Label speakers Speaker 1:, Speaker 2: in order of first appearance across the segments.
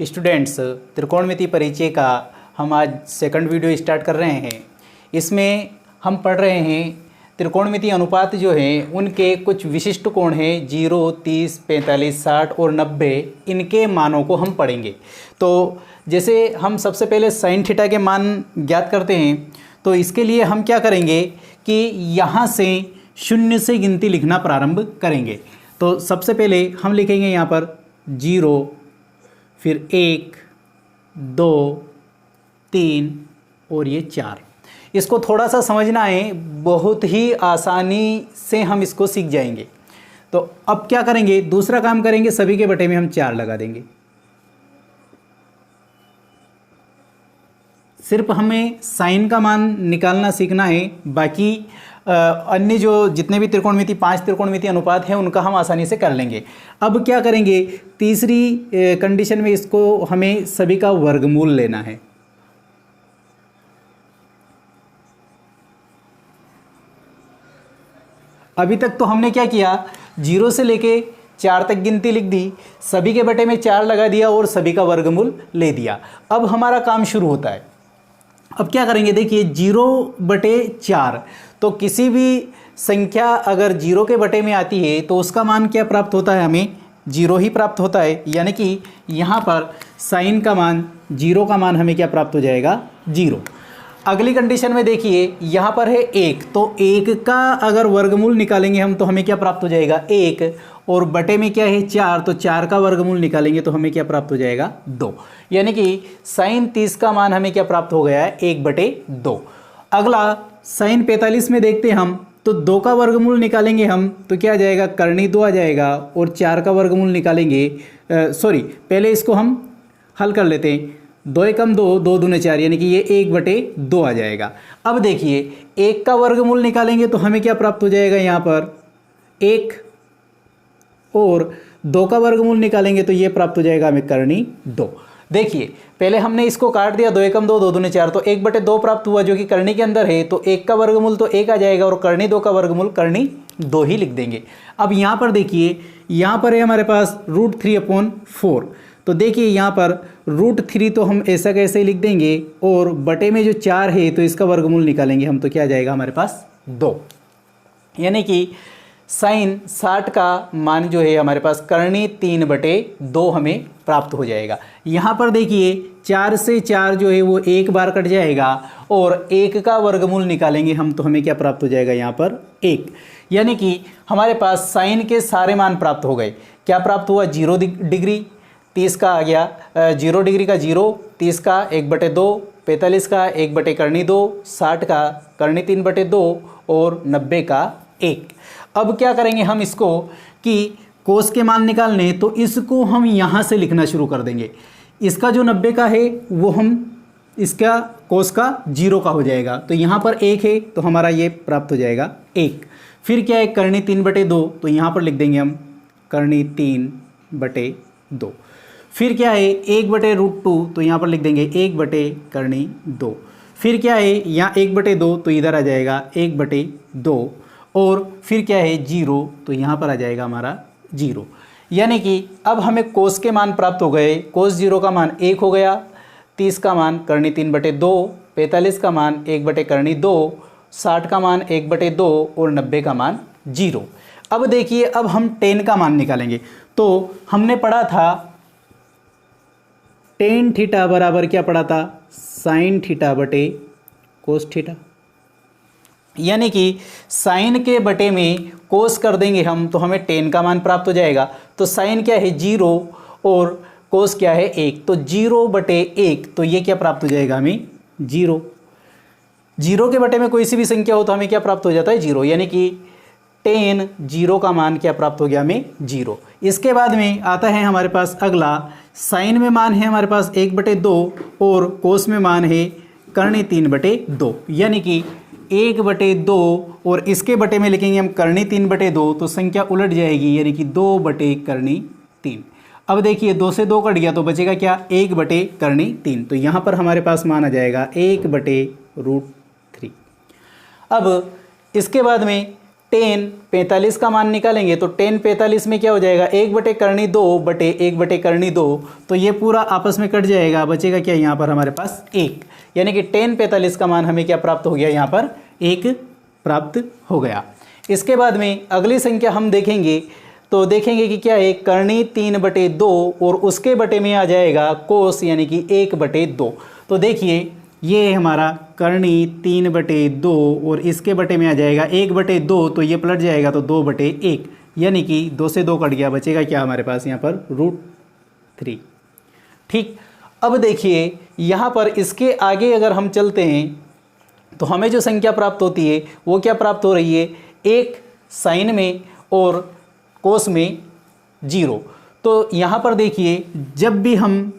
Speaker 1: Students, त्रिकोणमिति परिचय का हम आज सेकंड वीडियो स्टार्ट कर रहे हैं। इसमें हम पढ़ रहे हैं त्रिकोणमिति अनुपात जो हैं उनके कुछ विशिष्ट कोण हैं 0, 30, 45, 60 और 90। इनके मानों को हम पढ़ेंगे। तो जैसे हम सबसे पहले साइन थीटा के मान ज्ञात करते हैं, तो इसके लिए हम क्या करेंगे कि यहाँ से शून्य से गिनती लिखना प्रारंभ करेंगे। तो सबसे पहले हम लिखेंगे यहाँ पर 0, फिर 1, 2, 3 और ये 4। इसको थोड़ा सा समझना है, बहुत ही आसानी से हम इसको सीख जाएंगे। तो अब क्या करेंगे, दूसरा काम करेंगे, सभी के बटे में हम 4 लगा देंगे। सिर्फ हमें साइन का मान निकालना सीखना है, बाकी अन्य जो जितने भी त्रिकोणमिति 5 त्रिकोणमिति अनुपात हैं उनका हम आसानी से कर लेंगे। अब क्या करेंगे, तीसरी कंडीशन में इसको हमें सभी का वर्गमूल लेना है। अभी तक तो हमने क्या किया, 0 से लेके 4 तक गिनती लिख दी, सभी के बटे में 4 लगा दिया और सभी का वर्गमूल ले दिया। अब हमारा काम शुरू होता है। अब क्या करेंगे, देखिए 0/4, तो किसी भी संख्या अगर 0 के बटे में आती है तो उसका मान क्या प्राप्त होता है, हमें 0 ही प्राप्त होता है। यानी कि यहाँ पर साइन का मान 0 का मान हमें क्या प्राप्त हो जाएगा, 0। अगली कंडीशन में देखिए यहाँ पर है 1, तो 1 का अगर वर्गमूल निकालेंगे हम तो हमें क्या प्राप्त हो जाएगा, 1, और बटे में क्या है 4, तो 4 का वर्गमूल निकालेंगे तो हमें क्या प्राप्त हो जाएगा, 2। यानी कि साइन 30 का मान हमें क्या प्राप्त हो गया है, 1/2। अगला साइन 45 में देखते हैं हम, तो 2 का वर्गमूल निकालेंगे हम तो क्या आ जाएगा, करनी 2 आ जाएगा, और 4 का वर्गमूल निकालेंगे, पहले इसको हम हल कर लेते हैं। 2 एकम 2, 2 दूने 4, यानी कि ये 1/2 आ जाएगा। अब देखिए 1 का वर्गमूल निकालेंगे तो हमें क्या प्राप्त हो जाएगा, यहाँ पर 1, और 2 का वर्गमूल निकालेंगे तो ये प्राप्त हो जाएगा हमें करनी 2। देखिए पहले हमने इसको काट दिया, 2 एकम 2, 2 दूने 4, तो 1/2 प्राप्त हुआ जो कि करनी के अंदर है। तो 1 का वर्गमूल तो 1 आ जाएगा और करनी 2 का वर्गमूल करनी 2 ही लिख देंगे। अब यहाँ पर देखिए, यहाँ पर है हमारे पास √3/4, तो देखिए यहाँ पर √3 तो हम ऐसा कैसे ही लिख देंगे, और बटे में जो 4 है तो इसका वर्गमूल निकालेंगे हम तो क्या आ जाएगा हमारे पास 2। यानी कि साइन 60 का मान जो है हमारे पास करनी 3/2 हमें प्राप्त हो जाएगा। यहाँ पर देखिए 4 से 4 जो है वो एक बार कट जाएगा, और 1 का वर्गमूल निकालेंगे हम तो हमें क्या प्राप्त हो जाएगा, यहाँ पर 1। यानी कि हमारे पास साइन के सारे मान प्राप्त हो गए। क्या प्राप्त हुआ, 0 डिग्री, 30 का आ गया 0 डिग्री का 0, 30 का 1/2, 45 का 1/2, 60 का करनी 3/2 और 90 का 1। अब क्या करेंगे हम इसको कि कोस के मान निकालने, तो इसको हम यहाँ से लिखना शुरू कर देंगे। इसका जो 90 का है वो हम इसका कोस का 0 का हो जाएगा, तो यहाँ पर 1 है तो हमारा ये प्राप्त हो जाएगा 1। फिर क्या है, करनी 3/2, तो यहाँ पर लिख देंगे हम करनी 3/2। फिर क्या है 1/√2, तो यहाँ पर लिख देंगे 1/2। फिर क्या है, यहाँ 1/2 तो इधर आ जाएगा 1/2, और फिर क्या है 0, तो यहाँ पर आ जाएगा हमारा 0। यानी कि अब हमें कोस के मान प्राप्त हो गए। कोस 0 का मान 1 हो गया, 30 का मान करनी 3/2, 45 का मान 1/2, 60 का मान 1/2 और 90 का मान 0। अब देखिए, अब हम tan का मान निकालेंगे। तो हमने पढ़ा था tan थीटा बराबर क्या पढ़ा था, sin θ/cos θ। यानी कि साइन के बटे में कोस कर देंगे हम तो हमें tan का मान प्राप्त हो जाएगा। तो साइन क्या है 0 और कोस क्या है 1, तो 0/1, तो ये क्या प्राप्त हो जाएगा हमें 0। 0 के बटे में कोई सी भी संख्या हो तो हमें क्या प्राप्त हो जाता है 0, यानी कि tan 0 का मान क्या प्राप्त हो गया हमें 0। इसके बाद में आता है हमारे पास अगला, साइन में मान है हमारे पास 1/2 और कोस में मान है करनी 3/2, यानी कि 1/2 और इसके बटे में लिखेंगे हम करनी 3/2, तो संख्या उलट जाएगी, यानी कि 2/3। अब देखिए 2 से 2 कट गया तो बचेगा क्या, 1/3। तो यहाँ पर हमारे पास मान आ जाएगा 1/√3। अब इसके बाद में टेन 45 का मान निकालेंगे तो टेन 45 में क्या हो जाएगा, 1/2 तो ये पूरा आपस में कट जाएगा, बचेगा क्या यहाँ पर हमारे पास 1, यानी कि टेन 45 का मान हमें क्या प्राप्त हो गया, यहाँ पर 1 प्राप्त हो गया। इसके बाद में अगली संख्या हम देखेंगे तो देखेंगे कि क्या है, करनी 3/2 और उसके बटे में आ जाएगा कोस यानी कि 1/2। तो देखिए ये हमारा करनी 3/2 और इसके बटे में आ जाएगा 1/2, तो ये पलट जाएगा तो 2/1, यानी कि 2 से 2 कट गया, बचेगा क्या हमारे पास यहाँ पर √3। ठीक, अब देखिए यहाँ पर इसके आगे अगर हम चलते हैं तो हमें जो संख्या प्राप्त होती है वो क्या प्राप्त हो रही है, 1 साइन में और कोस में 0। तो यहाँ पर देखिए जब भी हम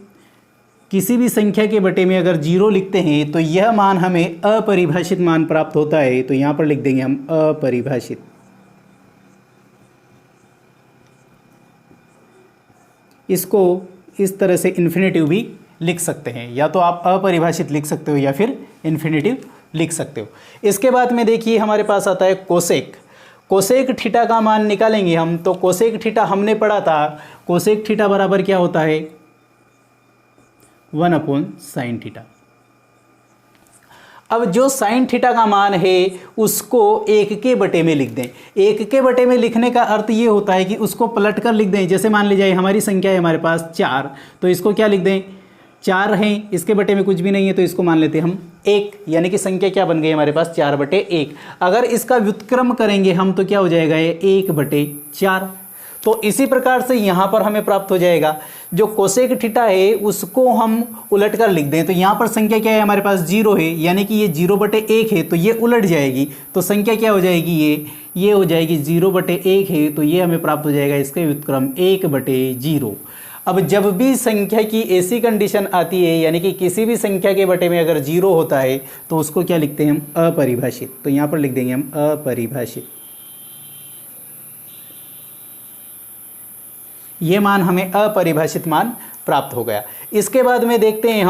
Speaker 1: किसी भी संख्या के बटे में अगर 0 लिखते हैं तो यह मान हमें अपरिभाषित मान प्राप्त होता है। तो यहाँ पर लिख देंगे हम अपरिभाषित। इसको इस तरह से इन्फिनेटिव भी लिख सकते हैं, या तो आप अपरिभाषित लिख सकते हो या फिर इन्फिनेटिव लिख सकते हो। इसके बाद में देखिए हमारे पास आता है कोसेक। कोसेक थीटा का मान निकालेंगे हम, तो कोसेक थीटा हमने पढ़ा था, कोसेक थीटा बराबर क्या होता है, 1/sin थीटा। अब जो साइन थीटा का मान है उसको 1 के बटे में लिख दें। 1 के बटे में लिखने का अर्थ ये होता है कि उसको पलट कर लिख दें। जैसे मान लीजिए हमारी संख्या है हमारे पास 4, तो इसको क्या लिख दें, 4 है, इसके बटे में कुछ भी नहीं है तो इसको मान लेते हैं हम 1, यानी कि संख्या क्या बन गई हमारे पास 4/1। अगर इसका व्युत्क्रम करेंगे हम तो क्या हो जाएगा ये 1/4। तो इसी प्रकार से यहाँ पर हमें प्राप्त हो जाएगा जो कोसेक थीटा है उसको हम उलट कर लिख दें। तो यहाँ पर संख्या क्या है हमारे पास 0 है, यानी कि ये 0/1 है, तो ये उलट जाएगी। तो संख्या क्या हो जाएगी, ये हो जाएगी 0/1 है, तो ये हमें प्राप्त हो जाएगा इसका व्युत्क्रम 1/0। अब जब भी संख्या की ऐसी कंडीशन आती है, यानी कि किसी भी संख्या के बटे में अगर 0 होता है तो उसको क्या लिखते हैं हम, अपरिभाषित। तो यहाँ पर लिख देंगे हम अपरिभाषित। ये मान हमें अपरिभाषित मान प्राप्त हो गया। इसके बाद में देखते हैं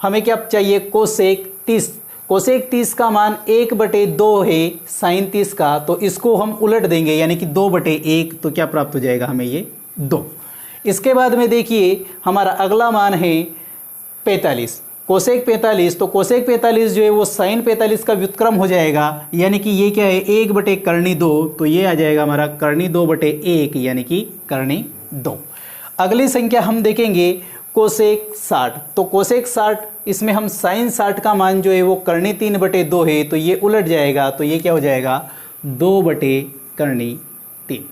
Speaker 1: हमें क्या चाहिए, कोसेक 30। कोसेक 30 का मान 1/2 है साइन 30 का, तो इसको हम उलट देंगे यानी कि 2/1, तो क्या प्राप्त हो जाएगा हमें ये 2। इसके बाद में देखिए हमारा अगला मान है 45, कोसेक 45। तो कोसेक 45 जो है वो साइन 45 का व्युत्क्रम हो जाएगा, यानी कि ये क्या है 1/2, तो ये आ जाएगा हमारा करनी 2/1 यानी कि करनी 2। अगली संख्या हम देखेंगे कोसेक 60। तो कोसेक 60 इसमें हम साइन 60 का मान जो है वो करनी 3/2 है, तो ये उलट जाएगा, तो ये क्या हो जाएगा 2/3।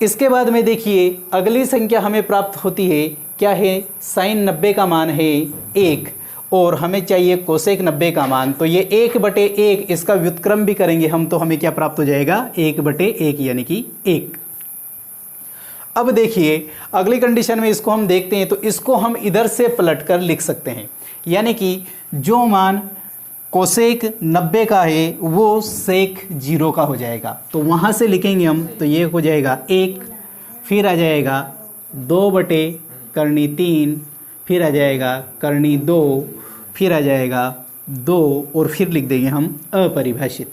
Speaker 1: इसके बाद में देखिए अगली संख्या हमें प्राप्त होती है, क्या है, साइन 90 का मान है 1 और हमें चाहिए कोसेक 90 का मान। तो ये 1/1, इसका व्युत्क्रम भी करेंगे हम तो हमें क्या प्राप्त हो जाएगा 1/1 यानी कि 1। अब देखिए अगली कंडीशन में इसको हम देखते हैं, तो इसको हम इधर से पलट कर लिख सकते हैं, यानी कि जो मान कोसेक 90 का है वो सेक 0 का हो जाएगा। तो वहाँ से लिखेंगे हम, तो ये हो जाएगा 1, फिर आ जाएगा 2/3, फिर आ जाएगा करनी 2, फिर आ जाएगा 2 और फिर लिख देंगे हम अपरिभाषित।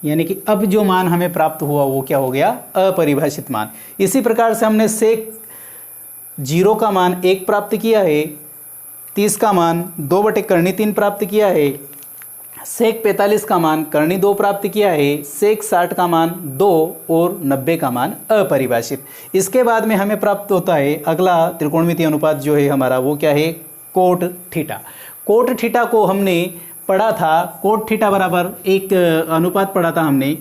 Speaker 1: यानी कि अब जो मान हमें प्राप्त हुआ वो क्या हो गया, अपरिभाषित मान। इसी प्रकार से हमने सेक 0 का मान 1 प्राप्त किया है, 30 का मान 2/3 प्राप्त किया है, सेक 45 का मान करनी 2 प्राप्त किया है, सेक 60 का मान 2 और 90 का मान अपरिभाषित। इसके बाद में हमें प्राप्त होता है अगला त्रिकोणमितीय अनुपात जो है हमारा, वो क्या है, कोट थीटा। कोट थीटा को हमने पढ़ा था, कोट थीटा बराबर एक अनुपात पढ़ा था हमने,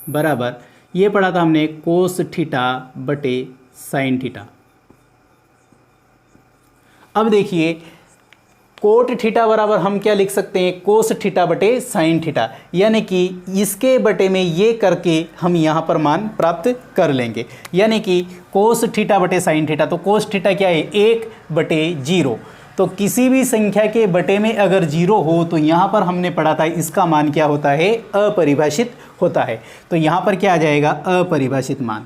Speaker 1: बराबर ये पढ़ा था हमने कोस थीटा बटे साइन थीटा। अब देखिए कोट थीटा बराबर हम क्या लिख सकते हैं, कोस थीटा बटे साइन थीटा, यानी कि इसके बटे में ये करके हम यहाँ पर मान प्राप्त कर लेंगे, यानी कि कोस थीटा बटे साइन थीटा। तो कोस थीटा क्या है 1/0। तो किसी भी संख्या के बटे में अगर 0 हो तो यहाँ पर हमने पढ़ा था इसका मान क्या होता है, अपरिभाषित होता है। तो यहाँ पर क्या आ जाएगा, अपरिभाषित मान।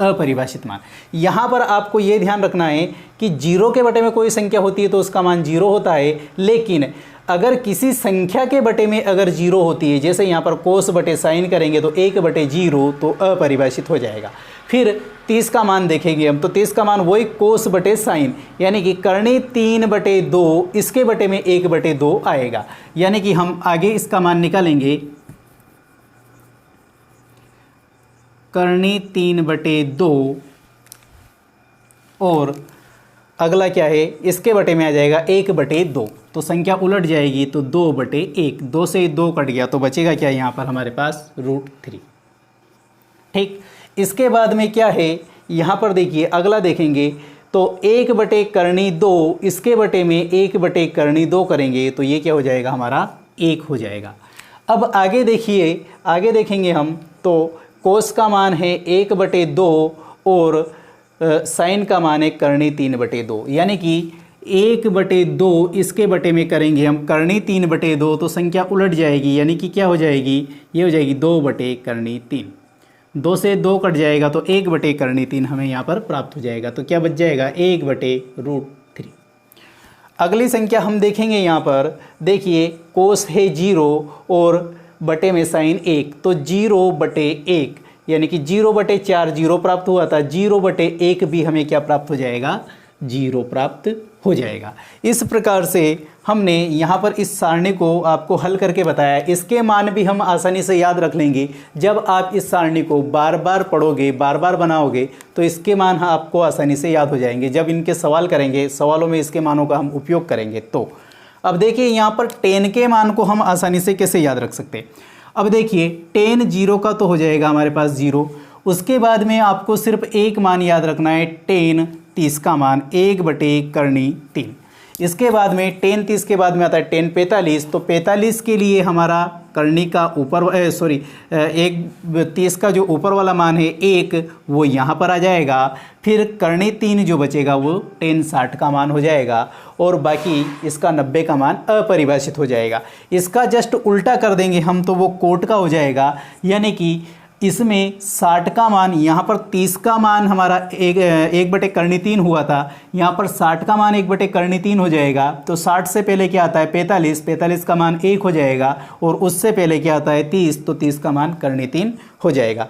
Speaker 1: अपरिभाषित मान। यहाँ पर आपको ये ध्यान रखना है कि जीरो के बटे में कोई संख्या होती है तो उसका मान जीरो होता है, लेकिन अगर किसी संख्या के बटे में अगर जीरो होती है, जैसे यहाँ पर कोस बटे साइन करेंगे तो 1/0 तो अपरिभाषित हो जाएगा। फिर 30 का मान देखेंगे हम, तो 30 का मान वही कोस बटे साइन, यानी कि करनी 3/2, इसके बटे में 1/2 आएगा। यानी कि हम आगे इसका मान निकालेंगे, करनी 3/2 और अगला क्या है, इसके बटे में आ जाएगा 1/2, तो संख्या उलट जाएगी तो 2/1, 2 से 2 कट गया तो बचेगा क्या यहाँ पर हमारे पास √3। ठीक, इसके बाद में क्या है, यहाँ पर देखिए अगला देखेंगे तो 1/2, इसके बटे में 1/2 करेंगे तो ये क्या हो जाएगा हमारा 1 हो जाएगा। अब आगे देखिए, आगे देखेंगे हम तो कोस का मान है 1/2 और साइन का मान है करनी 3/2, यानी कि 1/2 इसके बटे में करेंगे हम करनी 3/2 तो संख्या उलट जाएगी, यानी कि क्या हो जाएगी, ये हो जाएगी 2/3, 2 से 2 कट जाएगा तो 1/3 हमें यहाँ पर प्राप्त हो जाएगा। तो क्या बच जाएगा 1/√3। अगली संख्या हम देखेंगे, यहाँ पर देखिए कोस है 0 और बटे में साइन 1, तो 0/1, यानी कि 0/4 0 प्राप्त हुआ था, 0/1 भी हमें क्या प्राप्त हो जाएगा, 0 प्राप्त हो जाएगा। इस प्रकार से हमने यहाँ पर इस सारणी को आपको हल करके बताया। इसके मान भी हम आसानी से याद रख लेंगे। जब आप इस सारणी को बार बार पढ़ोगे, बार बार बनाओगे तो इसके मान आपको आसानी से याद हो जाएंगे। जब इनके सवाल करेंगे, सवालों में इसके मानों का हम उपयोग करेंगे। तो अब देखिए यहाँ पर 10 के मान को हम आसानी से कैसे याद रख सकते हैं। अब देखिए 10 0 का तो हो जाएगा हमारे पास 0, उसके बाद में आपको सिर्फ एक मान याद रखना है 10 30 का मान 1/3। इसके बाद में 10 30 के बाद में आता है 10 45, तो 45 के लिए हमारा करनी का ऊपर 30 का जो ऊपर वाला मान है 1 वो यहाँ पर आ जाएगा। फिर करनी 3 जो बचेगा वो 10 60 का मान हो जाएगा और बाकी इसका 90 का मान अपरिभाषित हो जाएगा। इसका जस्ट उल्टा कर देंगे हम तो वो कोट का हो जाएगा, यानी कि इसमें 60 का मान, यहाँ पर 30 का मान हमारा 1/3 हुआ था, यहाँ पर 60 का मान 1/3 हो जाएगा। तो 60 से पहले क्या आता है 45, 45 का मान 1 हो जाएगा और उससे पहले क्या आता है 30, तो 30 का मान 3 हो जाएगा।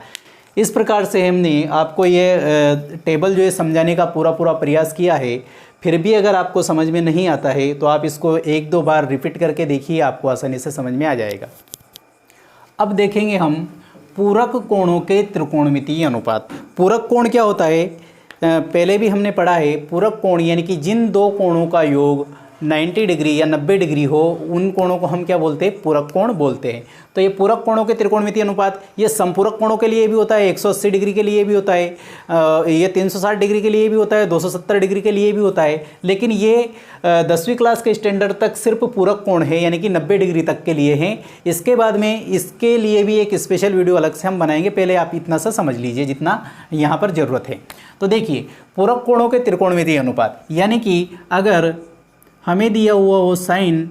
Speaker 1: इस प्रकार से हमने आपको ये टेबल जो है समझाने का पूरा प्रयास किया है। फिर भी अगर आपको समझ में नहीं आता है तो आप इसको 1-2 बार रिपीट करके देखिए, आपको आसानी से समझ में आ जाएगा। अब देखेंगे हम पूरक कोणों के त्रिकोणमितीय अनुपात। पूरक कोण क्या होता है, पहले भी हमने पढ़ा है। पूरक कोण यानी कि जिन दो कोणों का योग 90 डिग्री या 90 डिग्री हो, उन कोणों को हम क्या बोलते हैं, पूरक कोण बोलते हैं। तो ये पूरक कोणों के त्रिकोणमितीय अनुपात ये समपूरक कोणों के लिए भी होता है, 180 डिग्री के लिए भी होता है, ये 360 डिग्री के लिए भी होता है, 270 डिग्री के लिए भी होता है। लेकिन ये 10वीं क्लास के स्टैंडर्ड तक सिर्फ पूरक कोण है, यानी कि 90 डिग्री तक के लिए हैं। इसके बाद में इसके लिए भी एक स्पेशल वीडियो अलग से हम बनाएंगे। पहले आप इतना सा समझ लीजिए जितना यहाँ पर ज़रूरत है। तो देखिए पूरक कोणों के त्रिकोणमितीय अनुपात, यानी कि अगर हमें दिया हुआ वो साइन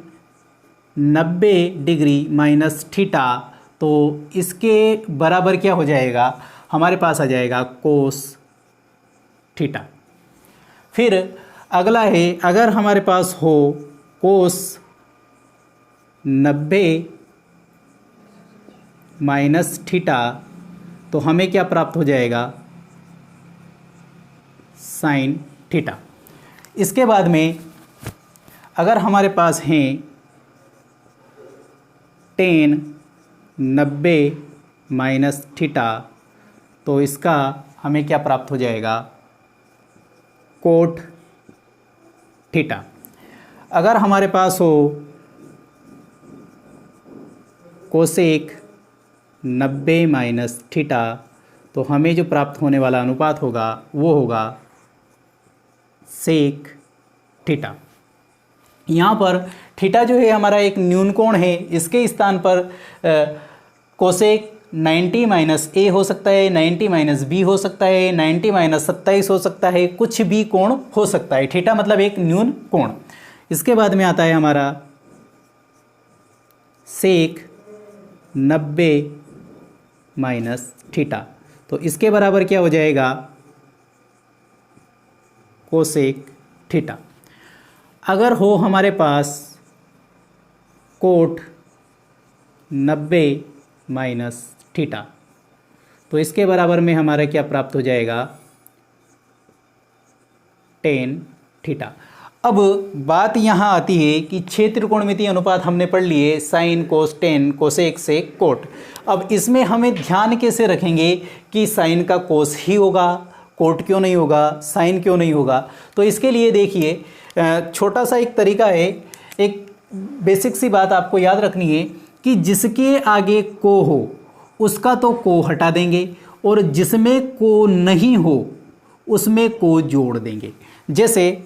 Speaker 1: 90 डिग्री माइनस थीटा, तो इसके बराबर क्या हो जाएगा, हमारे पास आ जाएगा कोस थीटा। फिर अगला है, अगर हमारे पास हो कोस 90 माइनस थीटा, तो हमें क्या प्राप्त हो जाएगा, साइन थीटा। इसके बाद में अगर हमारे पास हैं 10 90 माइनस थीटा, तो इसका हमें क्या प्राप्त हो जाएगा, कोट थीटा। अगर हमारे पास हो कोसेक 90 माइनस थीटा, तो हमें जो प्राप्त होने वाला अनुपात होगा वो होगा सेक थीटा। यहाँ पर थीटा जो है हमारा एक न्यून कोण है, इसके स्थान पर कोसेक 90 माइनस ए हो सकता है, 90 माइनस बी हो सकता है, 90 माइनस 27 हो सकता है, कुछ भी कोण हो सकता है। थीटा मतलब एक न्यून कोण। इसके बाद में आता है हमारा सेक 90 माइनस थीटा, तो इसके बराबर क्या हो जाएगा, कोसेक थीटा। अगर हो हमारे पास कोट 90 माइनस थीटा, तो इसके बराबर में हमारा क्या प्राप्त हो जाएगा, टेन थीटा। अब बात यहाँ आती है कि 6 त्रिकोणमितीय अनुपात हमने पढ़ लिए, साइन, कोस, टेन, कोसेक, सेक, कोट। अब इसमें हमें ध्यान कैसे रखेंगे कि साइन का कोस ही होगा, कोट क्यों नहीं होगा, साइन क्यों नहीं होगा। तो इसके लिए देखिए छोटा सा एक तरीका है, एक बेसिक सी बात आपको याद रखनी है कि जिसके आगे को हो उसका तो को हटा देंगे, और जिसमें को नहीं हो उसमें को जोड़ देंगे। जैसे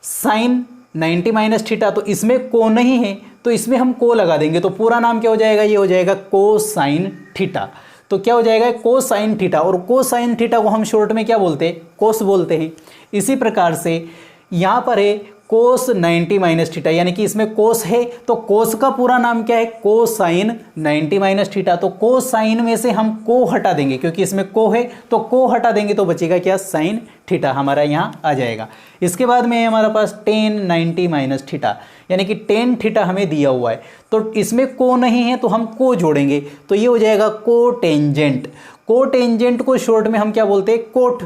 Speaker 1: साइन 90 माइनस थीटा, तो इसमें को नहीं है तो इसमें हम को लगा देंगे, तो पूरा नाम क्या हो जाएगा, ये हो जाएगा कोसाइन थीटा। तो क्या हो जाएगा, कोसाइन थीटा। और कोसाइन थीटा को हम शॉर्ट में क्या बोलते हैं, कोस बोलते हैं। इसी प्रकार से यहाँ पर है कोस 90 माइनस थीटा, यानी कि इसमें कोस है तो कोस का पूरा नाम क्या है, कोसाइन 90 माइनस थीटा। तो कोसाइन में से हम को हटा देंगे, क्योंकि इसमें को है तो को हटा देंगे तो बचेगा क्या, साइन थीटा हमारा यहाँ आ जाएगा। इसके बाद में हमारे पास टेन 90 माइनस थीटा, यानी कि टेन थीटा हमें दिया हुआ है, तो इसमें को नहीं है तो हम को जोड़ेंगे, तो ये हो जाएगा को टेंजेंट। को टेंजेंट को शॉर्ट में हम क्या बोलते हैं, कोट।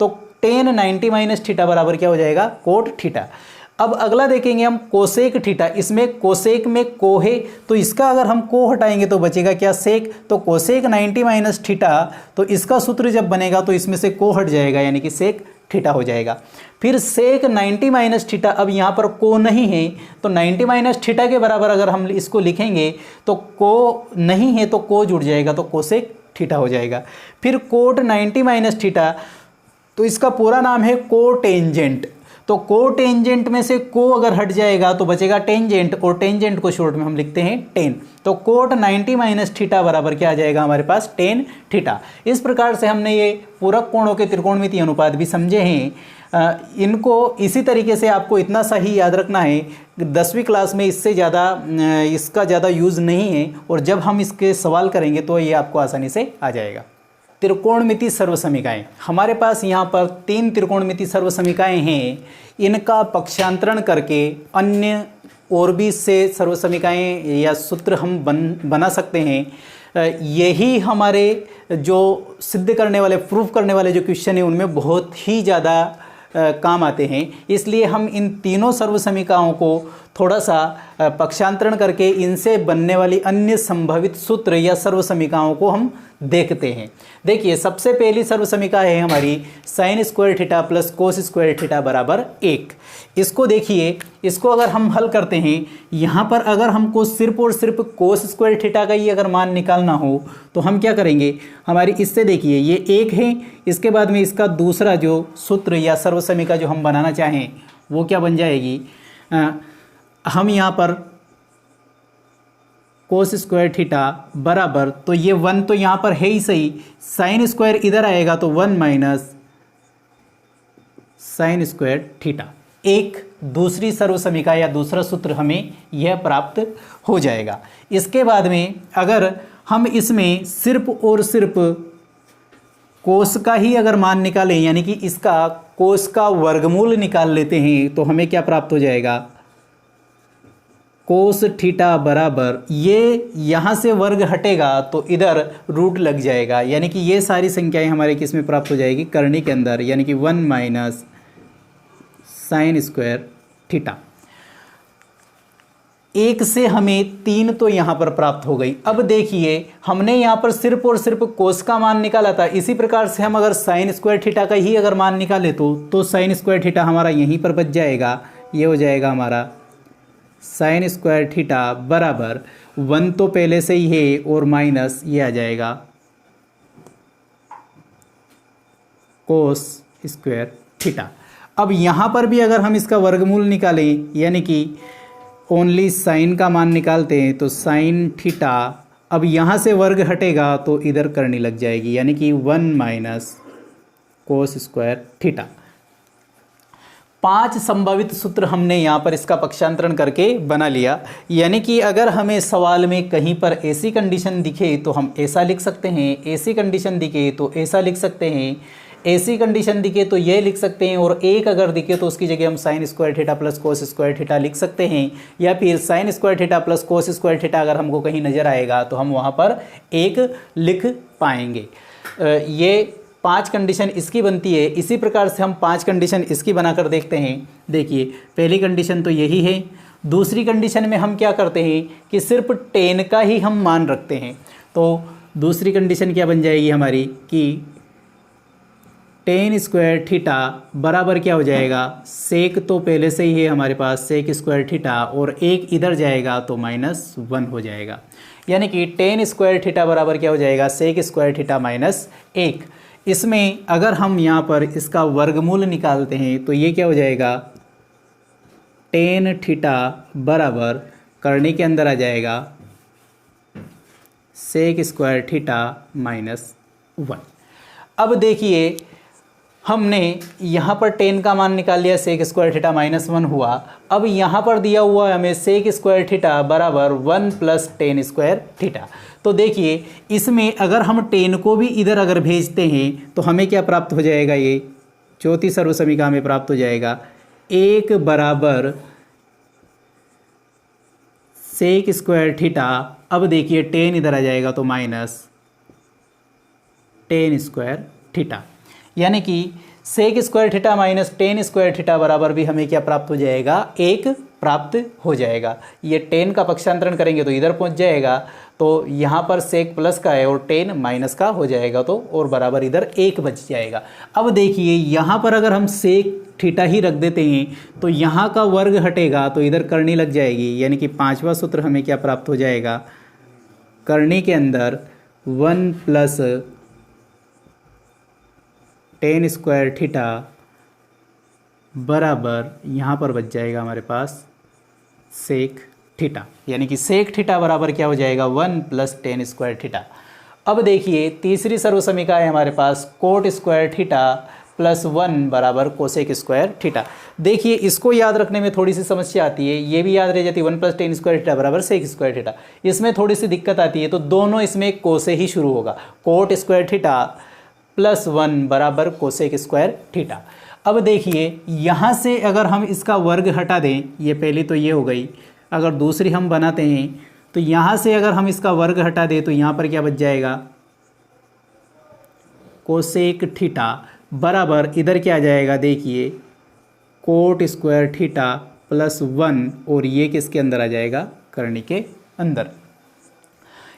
Speaker 1: तो टेन 90 माइनस थीटा बराबर क्या हो जाएगा, कोट थीटा। अब अगला देखेंगे हम कोसेक थीटा, इसमें कोसेक में को है तो इसका अगर हम को हटाएंगे तो बचेगा क्या, सेक। तो कोसेक 90 माइनस थीटा, तो इसका सूत्र जब बनेगा तो इसमें से को हट जाएगा, यानी कि सेक थीटा हो जाएगा। फिर सेक 90 माइनस थीटा, अब यहाँ पर को नहीं है तो 90 माइनस थीटा के बराबर अगर हम इसको लिखेंगे तो को नहीं है तो को जुड़ जाएगा, तो कोसेक थीटा हो जाएगा। फिर कोट 90 माइनस थीटा, तो इसका पूरा नाम है कोटेंजेंट। तो कोटेंजेंट में से को अगर हट जाएगा तो बचेगा टेंजेंट, और टेंजेंट को शॉर्ट में हम लिखते हैं टेन। तो कोट 90 माइनस थीटा बराबर क्या आ जाएगा हमारे पास, टेन थीटा। इस प्रकार से हमने ये पूरक कोणों के त्रिकोणमितीय अनुपात भी समझे हैं। इनको इसी तरीके से आपको इतना सा ही याद रखना है, 10वीं क्लास में इससे ज़्यादा इसका ज़्यादा यूज़ नहीं है, और जब हम इसके सवाल करेंगे तो ये आपको आसानी से आ जाएगा। त्रिकोणमिति सर्वसमीकाएं, हमारे पास यहाँ पर 3 त्रिकोणमिति सर्वसमीकाएं हैं। इनका पक्षांतरण करके अन्य और भी से सर्वसमीकाएं या सूत्र हम बना सकते हैं। यही हमारे जो सिद्ध करने वाले, प्रूफ करने वाले जो क्वेश्चन हैं उनमें बहुत ही ज़्यादा काम आते हैं। इसलिए हम इन तीनों सर्वसमीकाओं को थोड़ा सा पक्षांतरण करके इनसे बनने वाली अन्य संभावित सूत्र या सर्वसमीकाओं को हम देखते हैं। देखिए सबसे पहली सर्वसमीका है हमारी sine square theta plus cos square theta बराबर 1। इसको देखिए, इसको अगर हम हल करते हैं, यहाँ पर अगर हमको सिर्फ और सिर्फ कोस स्क्वायर थीटा का ही अगर मान निकालना हो तो हम क्या करेंगे, हमारी इससे देखिए ये 1 है, इसके बाद में इसका दूसरा जो सूत्र या सर्वसमीका जो हम बनाना चाहें वो क्या बन जाएगी, हम यहाँ पर कोस स्क्वायर थीटा बराबर, तो ये 1 तो यहाँ पर है ही सही, साइन स्क्वायर इधर आएगा तो 1 माइनस साइन स्क्वायर थीटा। एक दूसरी सर्वसमीका या दूसरा सूत्र हमें यह प्राप्त हो जाएगा। इसके बाद में अगर हम इसमें सिर्फ और सिर्फ कोस का ही अगर मान निकालें, यानी कि इसका कोस का वर्गमूल निकाल लेते हैं, तो हमें क्या प्राप्त हो जाएगा, कोस थीटा बराबर, ये यहाँ से वर्ग हटेगा तो इधर रूट लग जाएगा, यानी कि ये सारी संख्याएं हमारे किस में प्राप्त हो जाएगी, करनी के अंदर, यानी कि 1 माइनस साइन स्क्वायर थीटा। 1 से हमें 3 तो यहाँ पर प्राप्त हो गई। अब देखिए हमने यहाँ पर सिर्फ और सिर्फ कोस का मान निकाला था, इसी प्रकार से हम अगर साइन स्क्वायर थीटा का ही अगर मान निकाले तो साइन स्क्वायर थीटा हमारा यहीं पर बच जाएगा। ये हो जाएगा हमारा साइन स्क्वायर थीटा बराबर 1 तो पहले से ही है और माइनस ये आ जाएगा कोस स्क्वायर थीटा। अब यहाँ पर भी अगर हम इसका वर्गमूल निकालें, यानी कि ओनली साइन का मान निकालते हैं, तो साइन थीटा, अब यहाँ से वर्ग हटेगा तो इधर करनी लग जाएगी, यानी कि 1 माइनस कोस स्क्वायर थीटा। 5 संभावित सूत्र हमने यहाँ पर इसका पक्षांतरण करके बना लिया। यानी कि अगर हमें सवाल में कहीं पर ऐसी कंडीशन दिखे तो हम ऐसा लिख सकते हैं, ऐसी कंडीशन दिखे तो ऐसा लिख सकते हैं, ऐसी कंडीशन दिखे तो ये लिख सकते हैं, और एक अगर दिखे तो उसकी जगह हम sine square theta plus cos square theta लिख सकते हैं, या फिर sine square theta plus cos square theta अगर हमको कहीं नज़र आएगा तो हम वहाँ पर एक लिख पाएंगे। ये 5 कंडीशन इसकी बनती है। इसी प्रकार से हम 5 कंडीशन इसकी बनाकर देखते हैं। देखिए पहली कंडीशन तो यही है। दूसरी कंडीशन में हम क्या करते हैं कि सिर्फ टेन का ही हम मान रखते हैं। तो दूसरी कंडीशन क्या बन जाएगी हमारी कि टेन स्क्वायर थीटा बराबर क्या हो जाएगा, सेक तो पहले से ही है हमारे पास सेक स्क्वायर थीटा, और एक इधर जाएगा तो -1 हो जाएगा। यानी कि टेन स्क्वायर थीटा बराबर क्या हो जाएगा, सेक स्क्वायर थीटा -1। इसमें अगर हम यहाँ पर इसका वर्गमूल निकालते हैं तो ये क्या हो जाएगा, टेन थीटा बराबर करने के अंदर आ जाएगा सेक स्क्वायर थीटा -1। अब देखिए हमने यहाँ पर टेन का मान निकाल लिया, सेक स्क्वायर थीटा -1 हुआ। अब यहाँ पर दिया हुआ है हमें सेक स्क्वायर थीटा बराबर 1 + टेन स्क्वायर थीटा। तो देखिए इसमें अगर हम टेन को भी इधर अगर भेजते हैं तो हमें क्या प्राप्त हो जाएगा, ये चौथी सर्वसमीका में प्राप्त हो जाएगा 1 बराबर सेक स्क्वायर थीटा। अब देखिए टेन इधर आ जाएगा तो माइनस टेन स्क्वायर थीटा, यानी कि sec square theta minus tan square theta बराबर भी हमें क्या प्राप्त हो जाएगा, 1 प्राप्त हो जाएगा। ये टेन का पक्षांतरण करेंगे तो इधर पहुंच जाएगा, तो यहाँ पर सेक प्लस का है और टेन माइनस का हो जाएगा, तो और बराबर इधर 1 बच जाएगा। अब देखिए यहाँ पर अगर हम सेक थीटा ही रख देते हैं तो यहाँ का वर्ग हटेगा तो इधर करनी लग जाएगी, यानी कि 5वां सूत्र हमें क्या प्राप्त हो जाएगा, करनी के अंदर 1 + टेन स्क्वायर थीटा बराबर यहाँ पर बच जाएगा हमारे पास सेक थीटा, यानी कि सेक थीटा बराबर क्या हो जाएगा, 1 + टेन स्क्वायर थीटा। अब देखिए तीसरी सर्वसमीका है हमारे पास कोट स्क्वायर थीटा प्लस 1 बराबर कोसेक स्क्वायर थीटा। देखिए इसको याद रखने में थोड़ी सी समस्या आती है, ये भी याद रह जाती है 1 + टेन स्क्वायर थीटा बराबर सेक स्क्वायर थीटा, इसमें थोड़ी सी दिक्कत आती है। तो दोनों इसमें को से ही शुरू होगा, कोट स्क्वायर थीटा प्लस 1 बराबर कोसेक स्क्वायर थीटा। अब देखिए यहाँ से अगर हम इसका वर्ग हटा दें, ये पहली तो ये हो गई, अगर दूसरी हम बनाते हैं तो यहाँ से अगर हम इसका वर्ग हटा दें तो यहाँ पर क्या बच जाएगा, कोसेक थीटा बराबर इधर क्या आ जाएगा, देखिए कोट स्क्वायर थीटा प्लस 1, और ये किसके अंदर आ जाएगा, करनी के अंदर।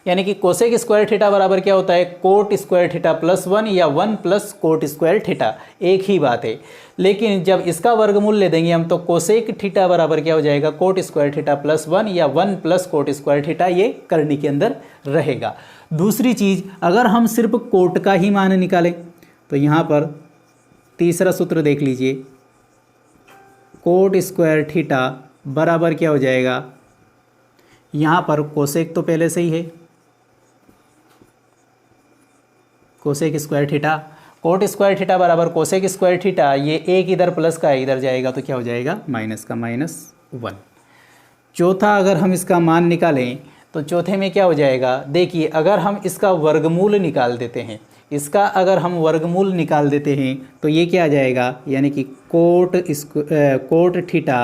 Speaker 1: यानी कि कोसेक स्क्वायर थीटा बराबर क्या होता है, कोट स्क्वायर थीटा प्लस 1 या 1 + कोट स्क्वायर थीटा, एक ही बात है। लेकिन जब इसका वर्गमूल ले देंगे हम तो कोसेक थीटा बराबर क्या हो जाएगा, कोट स्क्वायर थीटा प्लस 1 या 1 + कोट स्क्वायर थीटा, ये करनी के अंदर रहेगा। दूसरी चीज़, अगर हम सिर्फ कोट का ही मान निकालें तो यहाँ पर तीसरा सूत्र देख लीजिए, कोट स्क्वायर थीटा बराबर क्या हो जाएगा, यहाँ पर कोसेक तो पहले से ही है, cosec square theta, coat square theta बराबर कोसेक स्क्वायर थीटा, ये एक इधर प्लस का है, इधर जाएगा तो क्या हो जाएगा, माइनस का -1। चौथा अगर हम इसका मान निकालें तो चौथे में क्या हो जाएगा, देखिए अगर हम इसका वर्गमूल निकाल देते हैं, इसका अगर हम वर्गमूल निकाल देते हैं तो ये क्या आ जाएगा, यानी कि कोट थीटा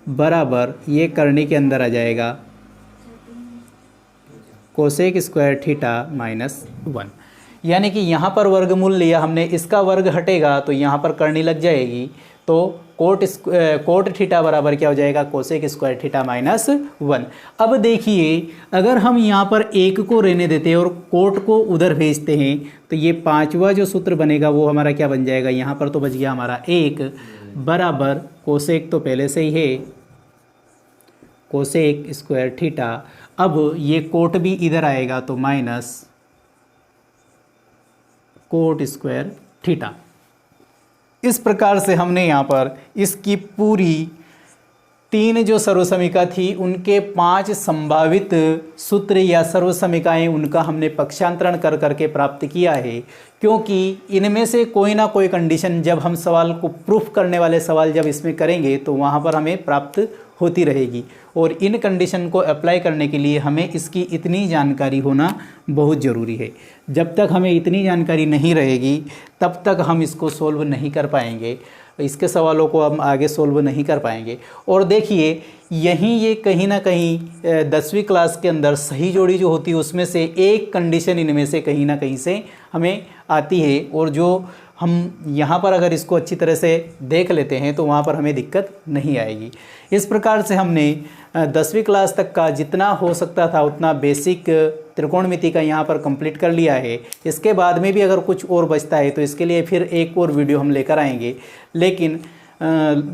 Speaker 1: बराबर ये करने के अंदर आ जाएगा कोसेक स्क्वायर थीटा -1। यानी कि यहाँ पर वर्गमूल लिया हमने, इसका वर्ग हटेगा तो यहाँ पर करनी लग जाएगी, तो कोट थीटा बराबर क्या हो जाएगा, कोसेक स्क्वायर थीटा -1। अब देखिए अगर हम यहाँ पर 1 को रहने देते हैं और कोट को उधर भेजते हैं तो ये 5वां जो सूत्र बनेगा वो हमारा क्या बन जाएगा, यहाँ पर तो बच गया हमारा 1 बराबर कोसेक तो पहले से ही है, कोसेक स्क्वायर थीटा। अब ये कोट भी इधर आएगा तो माइनस कोट स्क्वायर थीटा। इस प्रकार से हमने यहाँ पर इसकी पूरी 3 जो सर्वसमीका थी उनके 5 संभावित सूत्र या सर्वसमीकाएं उनका हमने पक्षांतरण कर करके प्राप्त किया है, क्योंकि इनमें से कोई ना कोई कंडीशन जब हम सवाल को प्रूफ करने वाले सवाल जब इसमें करेंगे तो वहाँ पर हमें प्राप्त होती रहेगी। और इन कंडीशन को अप्लाई करने के लिए हमें इसकी इतनी जानकारी होना बहुत ज़रूरी है। जब तक हमें इतनी जानकारी नहीं रहेगी तब तक हम इसको सोल्व नहीं कर पाएंगे, इसके सवालों को हम आगे सोल्व नहीं कर पाएंगे। और देखिए यहीं ये कहीं ना कहीं 10वीं क्लास के अंदर सही जोड़ी जो होती है उसमें से एक कंडीशन इनमें से कहीं ना कहीं से हमें आती है, और जो हम यहाँ पर अगर इसको अच्छी तरह से देख लेते हैं तो वहाँ पर हमें दिक्कत नहीं आएगी। इस प्रकार से हमने 10वीं क्लास तक का जितना हो सकता था उतना बेसिक त्रिकोणमिति का यहाँ पर कंप्लीट कर लिया है। इसके बाद में भी अगर कुछ और बचता है तो इसके लिए फिर एक और वीडियो हम लेकर आएंगे, लेकिन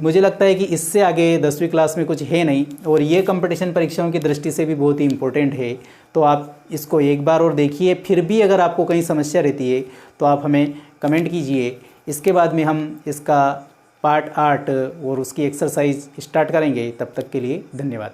Speaker 1: मुझे लगता है कि इससे आगे 10वीं क्लास में कुछ है नहीं, और ये कंपटीशन परीक्षाओं की दृष्टि से भी बहुत ही इम्पोर्टेंट है। तो आप इसको एक बार और देखिए, फिर भी अगर आपको कहीं समस्या रहती है तो आप हमें कमेंट कीजिए। इसके बाद में हम इसका पार्ट 8 और उसकी एक्सरसाइज स्टार्ट करेंगे। तब तक के लिए धन्यवाद।